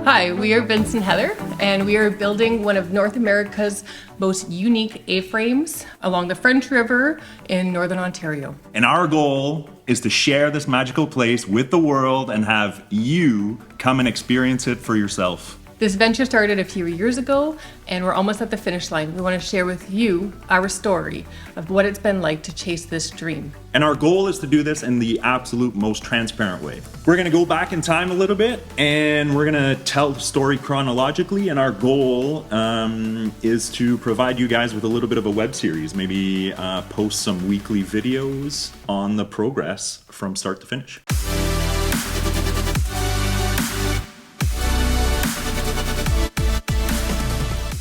Hi, we are Vince and Heather, and we are building one of North America's most unique A-frames along the French River in Northern Ontario. And our goal is to share this magical place with the world and have you come and experience it for yourself. This venture started a few years ago, and we're almost at the finish line. We want to share with you our story of what it's been like to chase this dream. And our goal is to do this in the absolute most transparent way. We're going to go back in time a little bit, and we're going to tell the story chronologically, and our goal is to provide you guys with a little bit of a web series, maybe post some weekly videos on the progress from start to finish.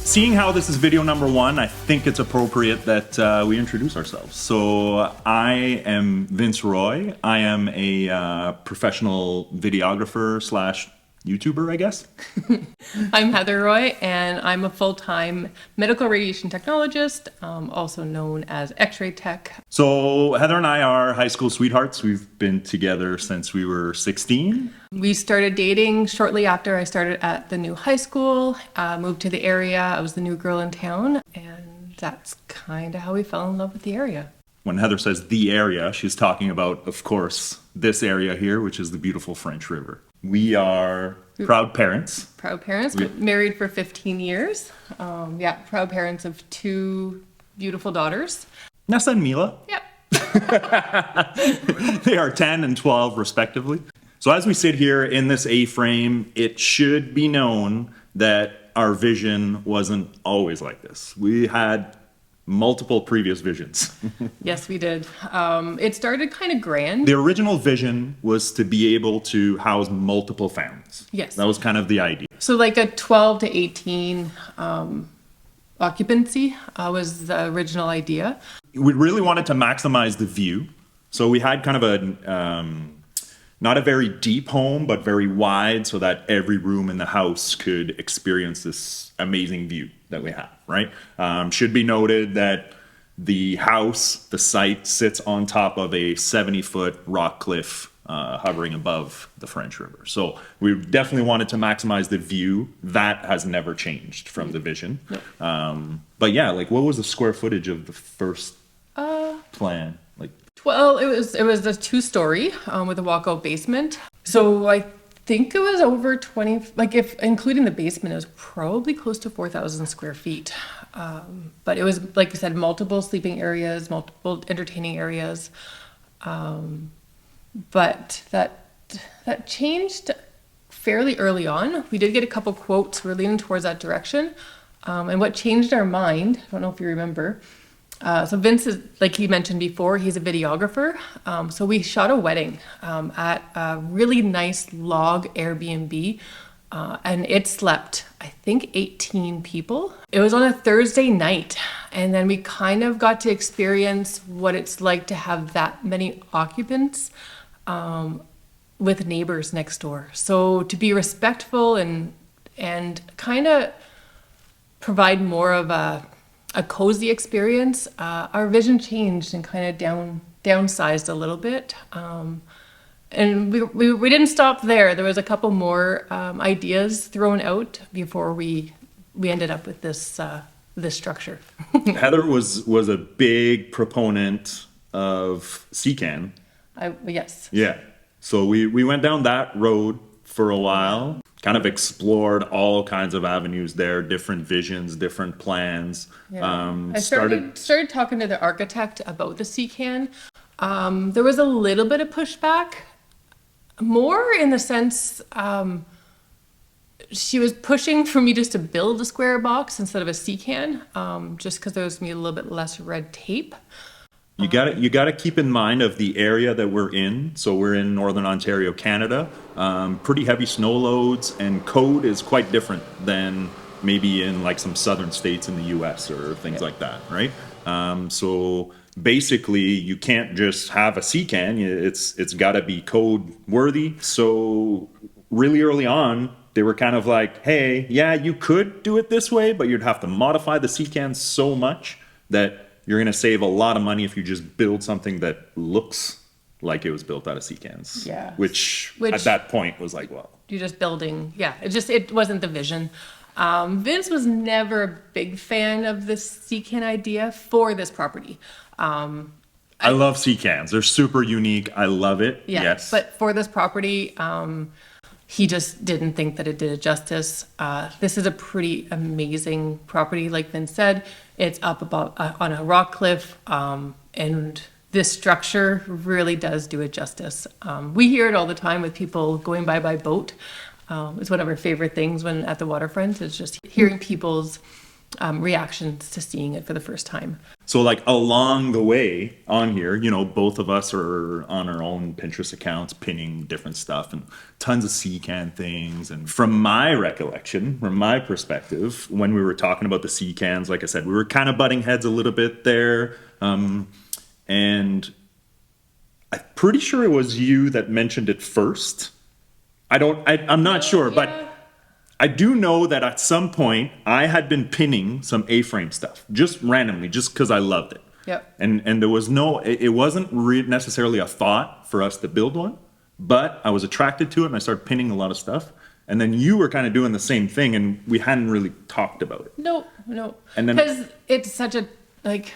Seeing how this is video number 1, I think it's appropriate that we introduce ourselves. So I am Vince Roy. I am a professional videographer / YouTuber, I guess. I'm Heather Roy, and I'm a full-time medical radiation technologist, also known as X-ray tech. So Heather and I are high school sweethearts. We've been together since we were 16. We started dating shortly after I started at the new high school, moved to the area. I was the new girl in town, and that's kind of how we fell in love with the area. When Heather says the area, she's talking about, of course, this area here, which is the beautiful French River. We are proud parents. Proud parents, married for 15 years. Proud parents of 2 beautiful daughters. Nessa and Mila. Yep. They are 10 and 12 respectively. So as we sit here in this A-frame, it should be known that our vision wasn't always like this. We had multiple previous visions. Yes, we did. It started kind of grand. The original vision was to be able to house multiple families. Yes. That was kind of the idea. So like a 12 to 18 occupancy was the original idea. We really wanted to maximize the view. So we had kind of a, not a very deep home, but very wide so that every room in the house could experience this amazing view that we have, right? Should be noted that the house, the site, sits on top of a 70-foot rock cliff hovering above the French River. So we definitely wanted to maximize the view. That has never changed from the vision. Yep. But yeah, like what was the square footage of the first plan? Like, well, it was a 2-story with a walkout basement. So I think it was over 20, like if including the basement, it was probably close to 4,000 square feet. But it was, like I said, multiple sleeping areas, multiple entertaining areas. But that changed fairly early on. We did get a couple quotes. We're leaning towards that direction. And what changed our mind, I don't know if you remember. So Vince is, like he mentioned before, he's a videographer. So we shot a wedding at a really nice log Airbnb. And it slept, I think, 18 people. It was on a Thursday night. And then we kind of got to experience what it's like to have that many occupants with neighbors next door. So to be respectful and kind of provide more of a cozy experience, our vision changed and kind of downsized a little bit. And we didn't stop there. There was a couple more ideas thrown out before we ended up with this structure. Heather was a big proponent of CCAN. Yes. Yeah. So we went down that road for a while, kind of explored all kinds of avenues there, different visions, different plans. Yeah. I started talking to the architect about the CCAN. There was a little bit of pushback, more in the sense she was pushing for me just to build a square box instead of a CCAN, just because there was going to be a little bit less red tape. You got to keep in mind of the area that we're in. So we're in Northern Ontario, Canada. Pretty heavy snow loads, and code is quite different than maybe in like some southern states in the U.S. or things like that, right? So basically, you can't just have a CCAN. It's got to be code worthy. So really early on, they were kind of like, hey, yeah, you could do it this way, but you'd have to modify the CCAN so much that you're going to save a lot of money if you just build something that looks like it was built out of CCANs. Yeah. Which at that point was like, well, you're just building. Yeah, it wasn't the vision. Vince was never a big fan of this C-can idea for this property. I love C-cans. They're super unique. I love it. Yeah, Yes. but for this property, he just didn't think that it did it justice. This is a pretty amazing property, like Vince said. It's up about on a rock cliff, and this structure really does do it justice. We hear it all the time with people going by boat. It's one of our favorite things when at the waterfront is just hearing people's reactions to seeing it for the first time. So like along the way on here, you know, both of us are on our own Pinterest accounts pinning different stuff and tons of C-can things. And from my recollection, from my perspective, when we were talking about the C-cans, like I said, we were kind of butting heads a little bit there. And I'm pretty sure it was you that mentioned it first. I'm not sure, yeah. but I do know that at some point I had been pinning some A-frame stuff just randomly, just because I loved it. Yep. And there was it wasn't necessarily a thought for us to build one, but I was attracted to it and I started pinning a lot of stuff. And then you were kind of doing the same thing and we hadn't really talked about it. No. And then- Because it's such a, like,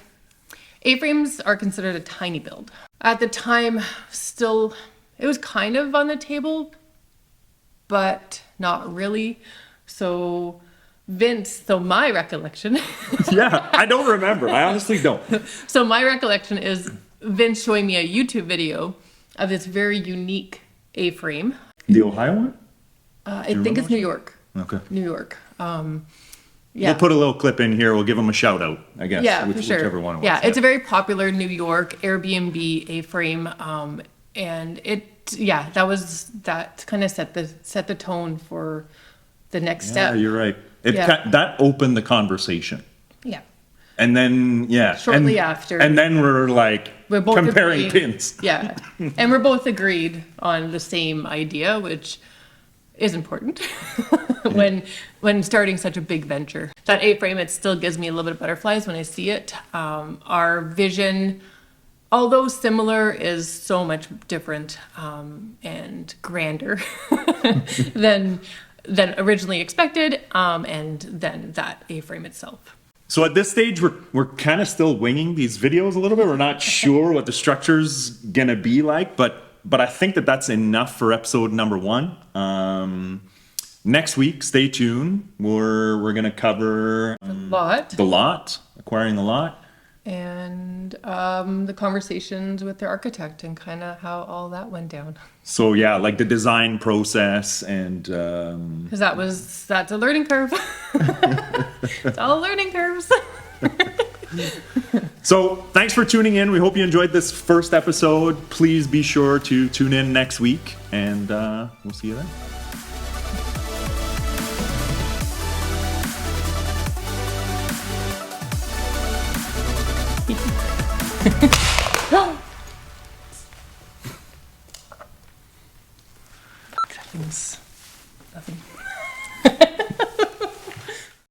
A-frames are considered a tiny build. At the time, still, it was kind of on the table, but not really. So my recollection. Yeah, I don't remember. I honestly don't. So my recollection is Vince showing me a YouTube video of this very unique A-frame. The Ohio one? I think it's New York. Okay. New York. Yeah. We'll put a little clip in here. We'll give them a shout out, I guess. Yeah, for sure. Whichever one it was. Yeah, it's a very popular New York Airbnb A-frame. And that kind of set the tone for the next step. Yeah, you're right. Yeah. That opened the conversation. Yeah. And then, Shortly after. And then we're both comparing agreed. pins. Yeah. And we're both agreed on the same idea, which is important when starting such a big venture. That A-frame, it still gives me a little bit of butterflies when I see it. Our vision, although similar, is so much different and grander than originally expected, and then that A-frame itself. So at this stage, we're kind of still winging these videos a little bit. We're not sure what the structure's gonna be like, but I think that's enough for episode number 1. Next week, stay tuned. We're gonna cover the lot, acquiring the lot. And the conversations with the architect and kind of how all that went down. So yeah, like the design process and Because that's a learning curve. It's all learning curves. So thanks for tuning in. We hope you enjoyed this first episode. Please be sure to tune in next week, and we'll see you then.